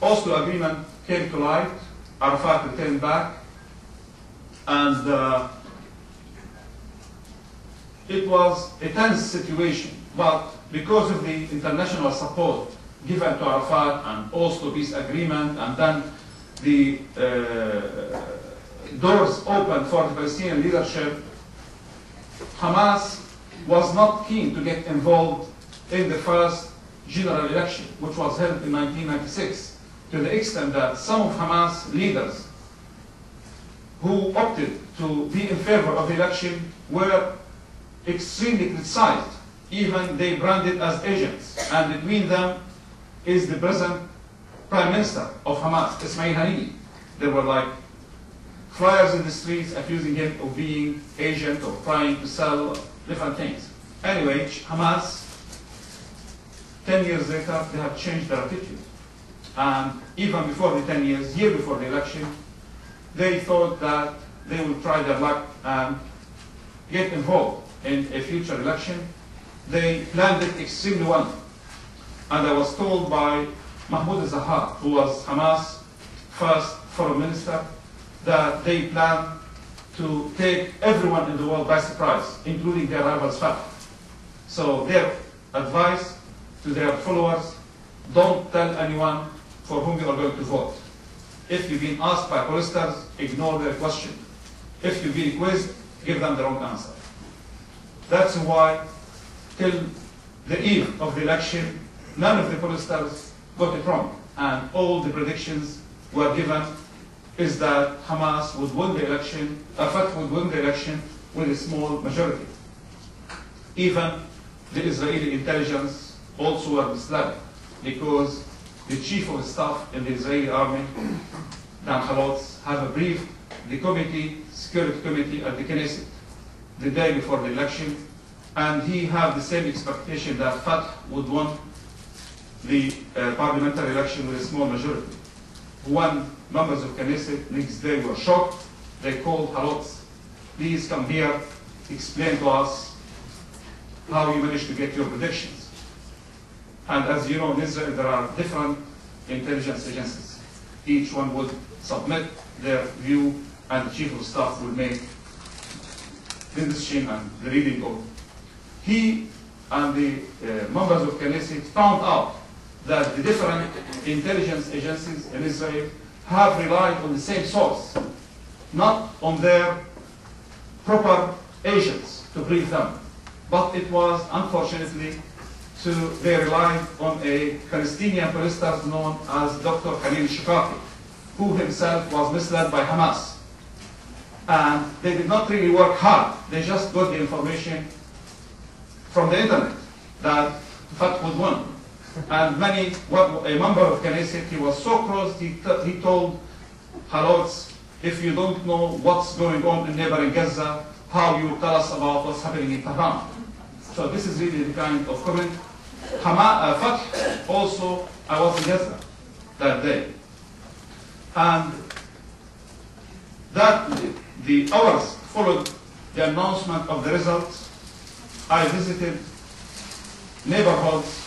Oslo agreement came to light, Arafat returned back, and it was a tense situation, but because of the international support given to Arafat and Oslo peace agreement, and then the doors opened for the Palestinian leadership, Hamas was not keen to get involved in the first general election, which was held in 1996, to the extent that some of Hamas leaders who opted to be in favor of the election were extremely criticized. Even they branded as agents, and between them is the present Prime Minister of Hamas, Ismail Haniyeh. There were like flyers in the streets accusing him of being agent or trying to sell different things. Anyway, Hamas, 10 years later, they have changed their attitude. And even before the 10 years, year before the election, they thought that they would try their luck and get involved in a future election. They planned it extremely well. And I was told by Mahmoud al-Zahar, who was Hamas' first foreign minister, that they plan to take everyone in the world by surprise, including their rivals Fatah. So their advice to their followers, don't tell anyone for whom you are going to vote. If you've been asked by pollsters, ignore their question. If you've been quizzed, give them the wrong answer. That's why, till the eve of the election, none of the pollsters got it wrong. And all the predictions were given is that Hamas would win the election, Fatah would win the election with a small majority. Even the Israeli intelligence also were misled, because the chief of staff in the Israeli army, Dan Halotz, have briefed the committee, security committee at the Knesset the day before the election, and he had the same expectation that Fatah would win the parliamentary election with a small majority. When members of Knesset next day were shocked, they called Halotz, please come here, explain to us how you managed to get your predictions. And as you know, in Israel there are different intelligence agencies. Each one would submit their view, and the chief of staff would make the decision and the reading of. He and the members of Knesset found out that the different intelligence agencies in Israel have relied on the same source, not on their proper agents to brief them. But it was, unfortunately, they relied on a Palestinian pollster known as Dr. Khalil Shikaki, who himself was misled by Hamas. And they did not really work hard. They just got the information from the internet that Fatah would win. And a member of Knesset, he was so close, he told Halotz, if you don't know what's going on in neighboring Gaza, how you tell us about what's happening in Tehran? So this is really the kind of comment. Fatah also, I was in Gaza that day. And the hours followed the announcement of the results, I visited neighborhoods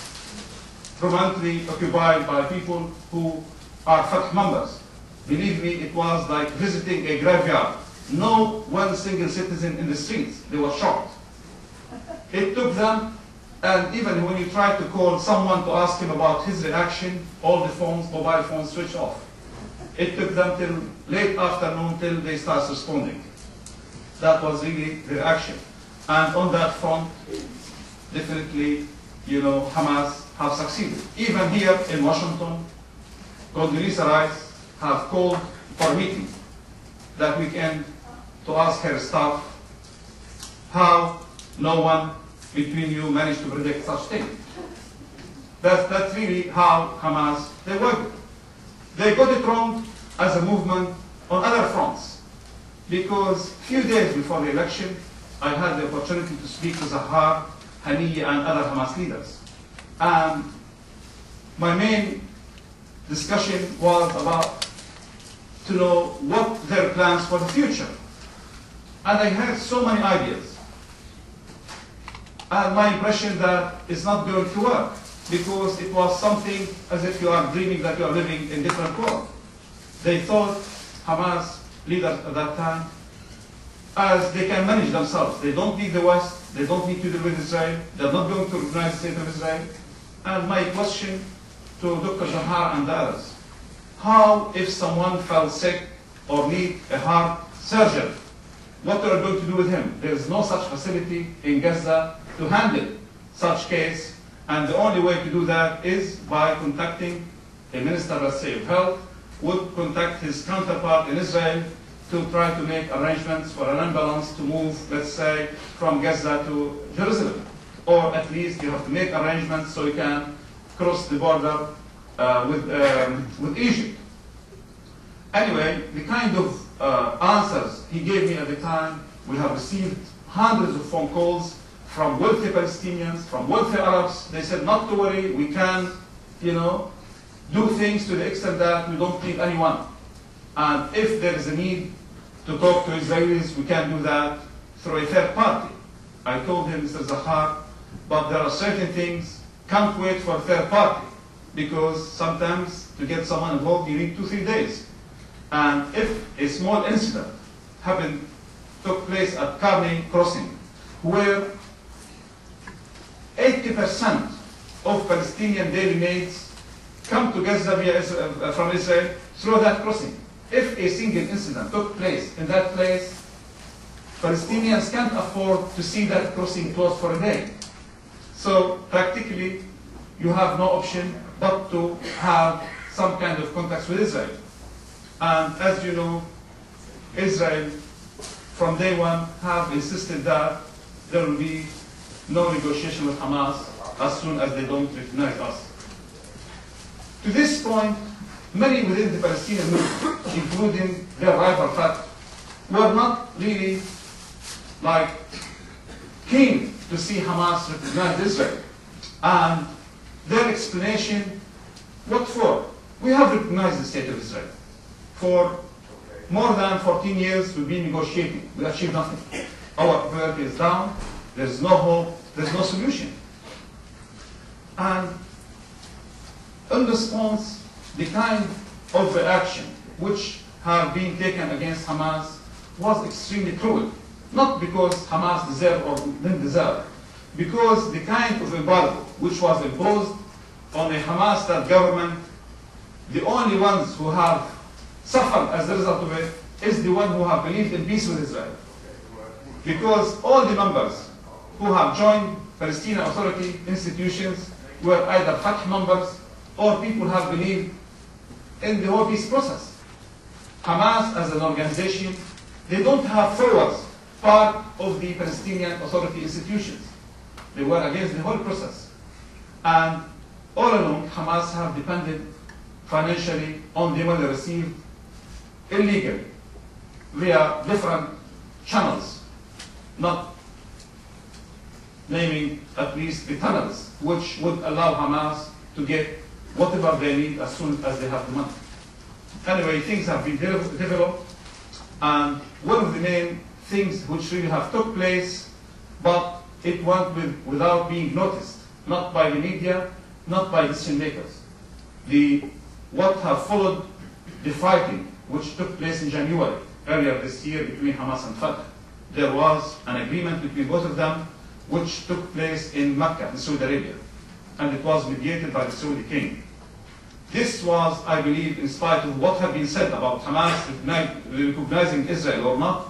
permanently occupied by people who are Fatah members. Believe me, it was like visiting a graveyard. No one single citizen in the streets. They were shocked. It took them, and even when you try to call someone to ask him about his reaction, all the phones, mobile phones, switched off. It took them till late afternoon till they start responding. That was really the reaction. And on that front, definitely, Hamas have succeeded. Even here in Washington, Condoleezza Rice have called for a meeting that weekend to ask her staff how no one between you managed to predict such thing. That's really how Hamas, they work. They got it wrong as a movement on other fronts, because a few days before the election, I had the opportunity to speak to Zahar, Haniyeh, and other Hamas leaders. And my main discussion was about to know what their plans for the future. And I had so many ideas. And my impression that it's not going to work, because it was something as if you are dreaming that you are living in different world. They thought, Hamas leaders at that time, as they can manage themselves. They don't need the West, they don't need to deal with Israel, they're not going to recognize the state of Israel. And my question to Dr. Zahar and the others, how if someone fell sick or need a heart surgery? What are you going to do with him? There is no such facility in Gaza to handle such case, and the only way to do that is by contacting a minister, let's say, of health, would contact his counterpart in Israel to try to make arrangements for an ambulance to move, let's say, from Gaza to Jerusalem. Or at least you have to make arrangements so you can cross the border with Egypt. Anyway, the kind of answers he gave me at the time, we have received hundreds of phone calls from wealthy Palestinians, from wealthy Arabs. They said, not to worry, we can, do things to the extent that we don't need anyone. And if there is a need to talk to Israelis, we can do that through a third party. I told him, Mr. Zahar, but there are certain things, can't wait for a third party, because sometimes to get someone involved, you need 2-3 days. And if a small incident took place at Karni Crossing, where 80% of Palestinian daily needs come to Gaza from Israel through that crossing. If a single incident took place in that place, Palestinians can't afford to see that crossing closed for a day. So practically, you have no option but to have some kind of contacts with Israel. And as you know, Israel, from day one, have insisted that there will be no negotiation with Hamas as soon as they don't recognize us. To this point, many within the Palestinian movement, including their rival Fatah, were not really keen to see Hamas recognize Israel. And their explanation, what for? We have recognized the state of Israel. For more than 14 years, we've been negotiating. We achieved nothing. Our popularity is down. There's no hope. There's no solution. And in response, the kind of reaction which have been taken against Hamas was extremely cruel. Not because Hamas deserved or didn't deserve, because the kind of embargo which was imposed on a Hamas-led government, the only ones who have suffered as a result of it is the one who have believed in peace with Israel. Because all the members who have joined Palestinian Authority institutions were either Fatah members or people who have believed in the whole peace process. Hamas as an organization, they don't have followers part of the Palestinian Authority institutions. They were against the whole process. And all along, Hamas have depended financially on the money received illegally via different channels, not naming at least the tunnels, which would allow Hamas to get whatever they need as soon as they have the money. Anyway, things have been developed, and one of the main things which really have took place, but it went without being noticed, not by the media, not by decision makers. What have followed the fighting which took place in January earlier this year between Hamas and Fatah. There was an agreement between both of them which took place in Mecca, in Saudi Arabia, and it was mediated by the Saudi king. This was, I believe, in spite of what had been said about Hamas recognizing Israel or not,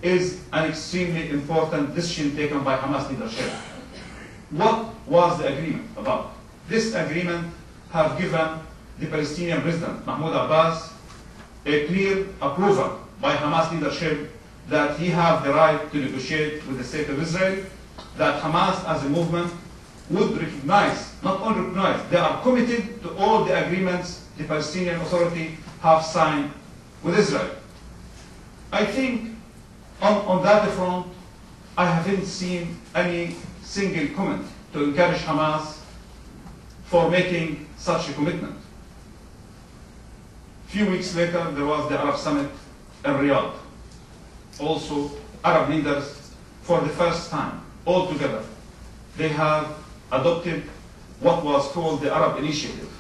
is an extremely important decision taken by Hamas leadership. What was the agreement about? This agreement have given the Palestinian President, Mahmoud Abbas, a clear approval by Hamas leadership that he have the right to negotiate with the state of Israel, that Hamas as a movement would recognize, not only recognize, they are committed to all the agreements the Palestinian Authority have signed with Israel. I think on that front, I haven't seen any single comment to encourage Hamas for making such a commitment. A few weeks later, there was the Arab Summit in Riyadh. Also, Arab leaders, for the first time, all together, they have adopted what was called the Arab Initiative.